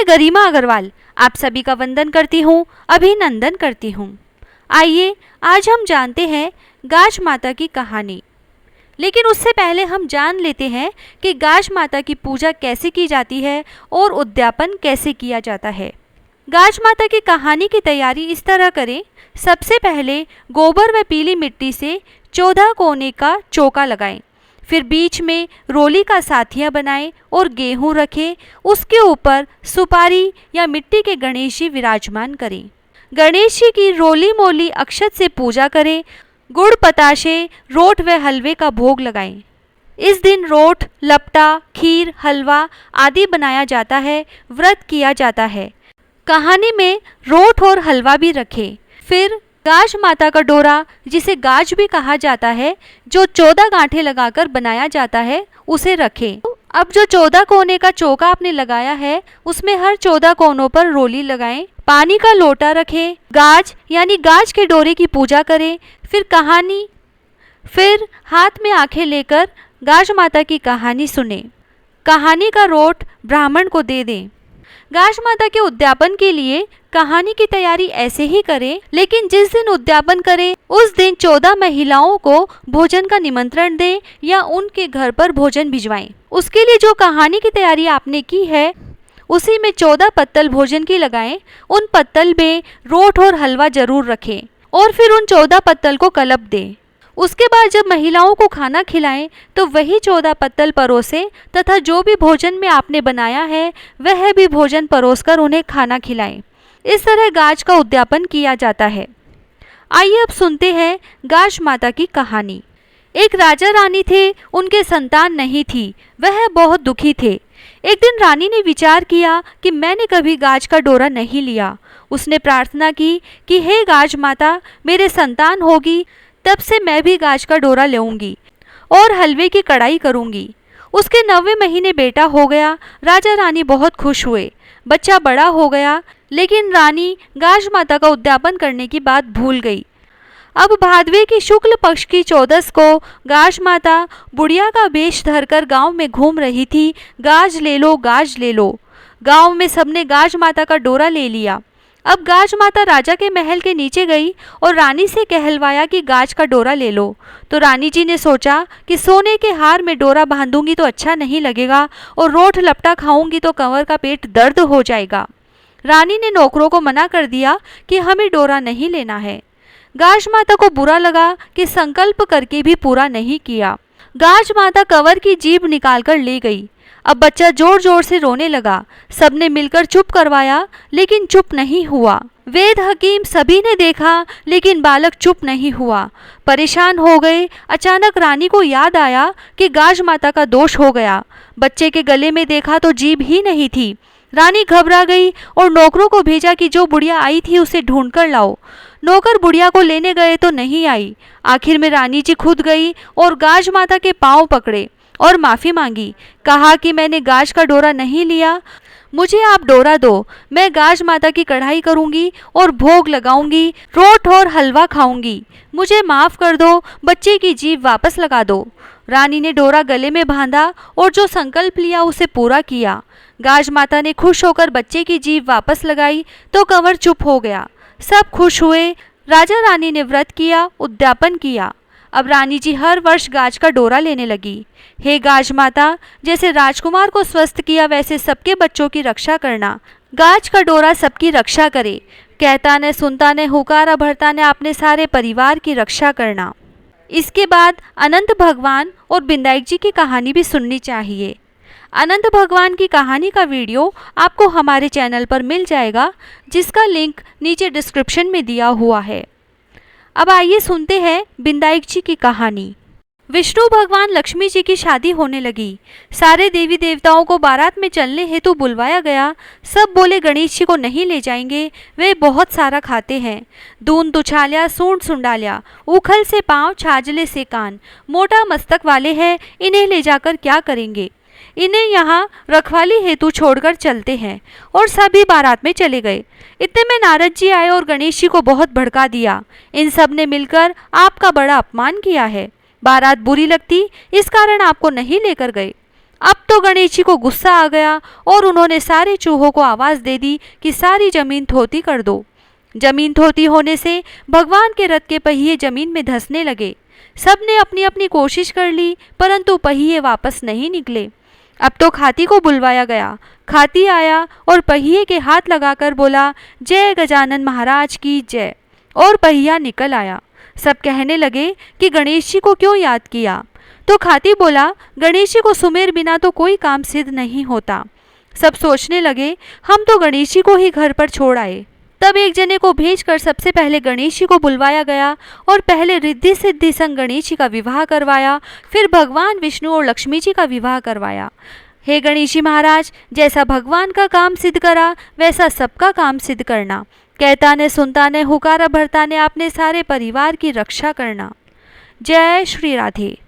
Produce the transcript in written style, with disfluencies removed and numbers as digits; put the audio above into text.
मैं गरिमा अग्रवाल आप सभी का वंदन करती हूँ, अभिनंदन करती हूँ। आइए आज हम जानते हैं गाज माता की कहानी। लेकिन उससे पहले हम जान लेते हैं कि गाज माता की पूजा कैसे की जाती है और उद्यापन कैसे किया जाता है। गाज माता की कहानी की तैयारी इस तरह करें। सबसे पहले गोबर व पीली मिट्टी से 14 कोने का चौका लगाएं। फिर बीच में रोली का साथिया बनाएं और गेहूं रखें। उसके ऊपर सुपारी या मिट्टी के गणेश जी विराजमान करें। गणेश जी की रोली मोली अक्षत से पूजा करें। गुड़ बताशे रोट व हलवे का भोग लगाएं। इस दिन रोट, लपटा, खीर, हलवा आदि बनाया जाता है, व्रत किया जाता है। कहानी में रोट और हलवा भी रखें। फिर गाज माता का डोरा, जिसे गाज भी कहा जाता है, जो 14 गांठें लगाकर बनाया जाता है, उसे रखें। अब जो 14 कोने का चौका आपने लगाया है, उसमें हर 14 कोनों पर रोली लगाएं। पानी का लोटा रखें। गाज यानी गाज के डोरे की पूजा करें। फिर हाथ में आंखें लेकर गाज माता की कहानी सुने। कहानी का रोट ब्राह्मण को दे दें। गाज माता के उद्यापन के लिए कहानी की तैयारी ऐसे ही करें, लेकिन जिस दिन उद्यापन करें उस दिन 14 महिलाओं को भोजन का निमंत्रण दें या उनके घर पर भोजन भिजवाएं। उसके लिए जो कहानी की तैयारी आपने की है, उसी में 14 पत्तल भोजन की लगाएं। उन पत्तल में रोट और हलवा जरूर रखें और फिर उन 14 पत्तल को कलप दें। उसके बाद जब महिलाओं को खाना खिलाएं तो वही 14 पत्तल परोसें तथा जो भी भोजन में आपने बनाया है वह भी भोजन परोसकर उन्हें खाना खिलाएं। इस तरह गाज का उद्यापन किया जाता है। आइए अब सुनते हैं गाज माता की कहानी। एक राजा रानी थे, उनके संतान नहीं थी। वह बहुत दुखी थे। एक दिन रानी ने विचार किया कि मैंने कभी गाज का डोरा नहीं लिया। उसने प्रार्थना की कि हे गाज माता, मेरे संतान होगी तब से मैं भी गाज का डोरा लेऊंगी और हलवे की कढ़ाई करूंगी। उसके 9वें महीने बेटा हो गया। राजा रानी बहुत खुश हुए। बच्चा बड़ा हो गया, लेकिन रानी गाज माता का उद्यापन करने की बात भूल गई। अब भादवे की शुक्ल पक्ष की 14 को गाज माता बुढ़िया का वेश धरकर गांव में घूम रही थी। गाज ले लो, गाज ले लो। गांव में सबने गाज माता का डोरा ले लिया। अब गाज माता राजा के महल के नीचे गई और रानी से कहलवाया कि गाज का डोरा ले लो। तो रानी जी ने सोचा कि सोने के हार में डोरा बांधूंगी तो अच्छा नहीं लगेगा और रोट लपटा खाऊंगी तो कंवर का पेट दर्द हो जाएगा। रानी ने नौकरों को मना कर दिया कि हमें डोरा नहीं लेना है। गाज माता को बुरा लगा कि संकल्प करके भी पूरा नहीं किया। गाज माता कंवर की जीभ निकालकर ले गई। अब बच्चा जोर जोर से रोने लगा। सबने मिलकर चुप करवाया, लेकिन चुप नहीं हुआ। वेद हकीम सभी ने देखा, लेकिन बालक चुप नहीं हुआ। परेशान हो गए। अचानक रानी को याद आया कि गाज माता का दोष हो गया। बच्चे के गले में देखा तो जीभ ही नहीं थी। रानी घबरा गई और नौकरों को भेजा कि जो बुढ़िया आई थी उसे ढूंढ कर लाओ। नौकर बुढ़िया को लेने गए तो नहीं आई। आखिर में रानी जी खुद गई और गाज माता के पांव पकड़े और माफ़ी मांगी। कहा कि मैंने गाज का डोरा नहीं लिया, मुझे आप डोरा दो। मैं गाज माता की कढ़ाई करूंगी और भोग लगाऊंगी, रोट और हलवा खाऊंगी। मुझे माफ़ कर दो, बच्चे की जीभ वापस लगा दो। रानी ने डोरा गले में बांधा और जो संकल्प लिया उसे पूरा किया। गाज माता ने खुश होकर बच्चे की जीभ वापस लगाई तो कंवर चुप हो गया। सब खुश हुए। राजा रानी ने व्रत किया, उद्यापन किया। अब रानी जी हर वर्ष गाज का डोरा लेने लगी। हे गाज माता, जैसे राजकुमार को स्वस्थ किया वैसे सबके बच्चों की रक्षा करना। गाज का डोरा सबकी रक्षा करे। कहता ने, सुनता ने, हुकारा भरता ने अपने सारे परिवार की रक्षा करना। इसके बाद अनंत भगवान और बिंदाई जी की कहानी भी सुननी चाहिए। अनंत भगवान की कहानी का वीडियो आपको हमारे चैनल पर मिल जाएगा, जिसका लिंक नीचे डिस्क्रिप्शन में दिया हुआ है। अब आइए सुनते हैं बिंदाई जी की कहानी। विष्णु भगवान लक्ष्मी जी की शादी होने लगी। सारे देवी देवताओं को बारात में चलने हेतु बुलवाया गया। सब बोले गणेश जी को नहीं ले जाएंगे, वे बहुत सारा खाते हैं। दून दुछालिया, सूंड सुंडालिया, उखल से पाँव, छाजले से कान, मोटा मस्तक वाले हैं, इन्हें ले जाकर क्या करेंगे। इन्हें यहाँ रखवाली हेतु छोड़कर चलते हैं। और सभी बारात में चले गए। इतने में नारद जी आए और गणेश जी को बहुत भड़का दिया। इन सब ने मिलकर आपका बड़ा अपमान किया है। बारात बुरी लगती, इस कारण आपको नहीं लेकर गए। अब तो गणेश जी को गुस्सा आ गया और उन्होंने सारे चूहों को आवाज दे दी कि सारी जमीन थोती कर दो। जमीन थोती होने से भगवान के रथ के पहिए जमीन में धंसने लगे। सबने अपनी अपनी कोशिश कर ली, परंतु पहिए वापस नहीं निकले। अब तो खाती को बुलवाया गया। खाती आया और पहिए के हाथ लगाकर बोला, जय गजानन महाराज की जय, और पहिया निकल आया। सब कहने लगे कि गणेश जी को क्यों याद किया। तो खाती बोला, गणेश जी को सुमेर बिना तो कोई काम सिद्ध नहीं होता। सब सोचने लगे, हम तो गणेश जी को ही घर पर छोड़ आए। तब एक जने को भेजकर सबसे पहले गणेश जी को बुलवाया गया और पहले रिद्धि सिद्धि संग गणेश जी का विवाह करवाया, फिर भगवान विष्णु और लक्ष्मी जी का विवाह करवाया। हे गणेश जी महाराज, जैसा भगवान का काम सिद्ध करा वैसा सबका काम सिद्ध करना। कहता ने सुनता ने हुकारा भरता ने अपने सारे परिवार की रक्षा करना। जय श्री राधे।